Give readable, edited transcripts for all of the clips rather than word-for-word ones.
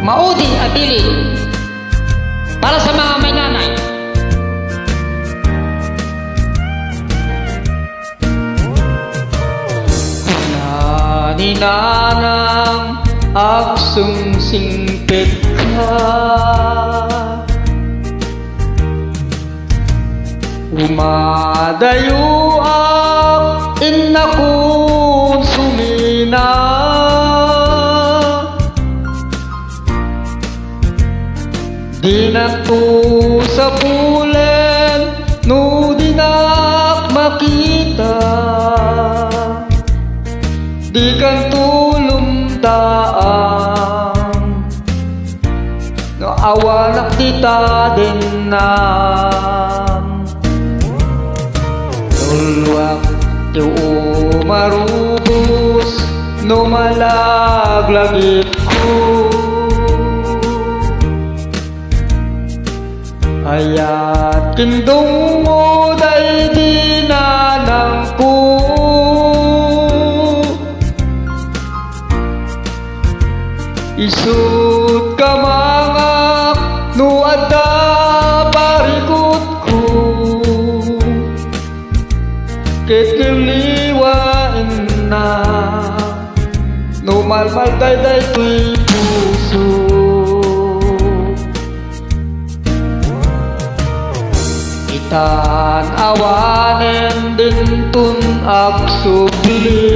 maudi at dili para sa mga may nanay. Naninanang aksong singpit ka, umadayo ang inakong sumina, di na to sa pulen no di na makita, di kan tulumdaan no awanak tita din na tulwak ti umarubos no malaglagip ko, ayat kindong mo day dinanang ko, isut ka mga no adda parikot ko, ket kiliwain na no malmal day tuy puso, itan awanen din tun aksubili,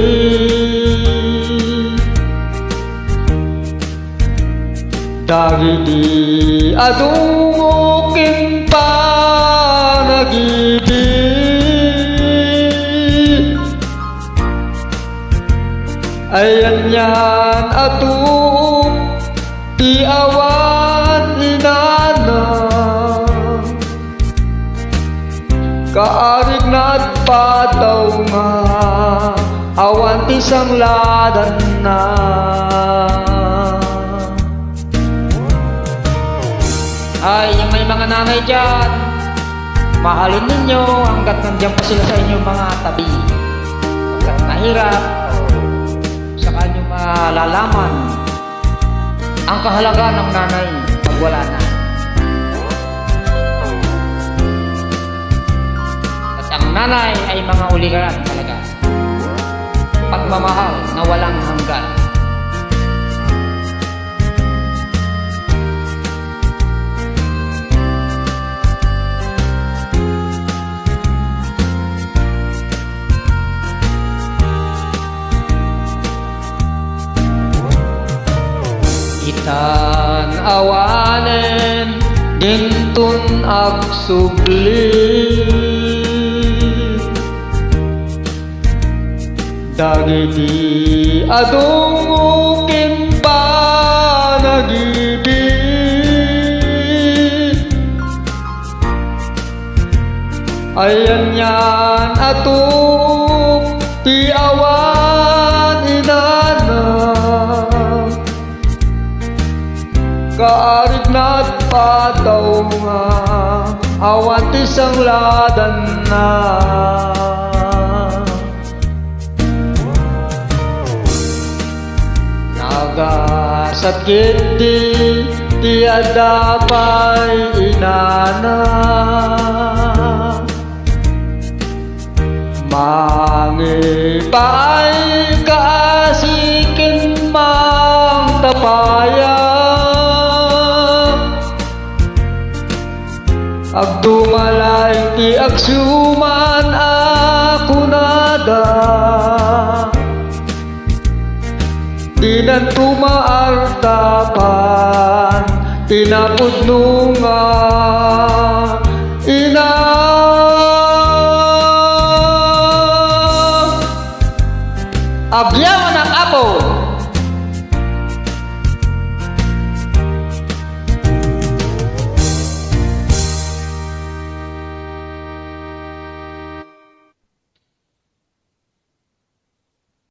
dagiti adungokin panagibig, ayan yan atung ti awan inana, kaarig na at pataw nga awan ti sangladan na. Ay, yung may mga nanay dyan, mahalin ninyo hanggat nandiyan pa sila sa inyong mga tabi. Hanggat mahirap, saka nyo malalaman ang kahalagaan ng nanay pag wala na. At ang nanay ay mga uligaran talaga, pagmamahal na walang hanggan. Itan awanen dintun aksubli, dagiti adungokin panagibig, ayan yan atung ti awan inana, kaarig na at pataw nga awan ti sangladan na. Nagasakit ti adapay inana, mangipay kasikin mang tapaya, agdumalay ti agsuman ako nada, di nan tumaartapan tinapudno nga ina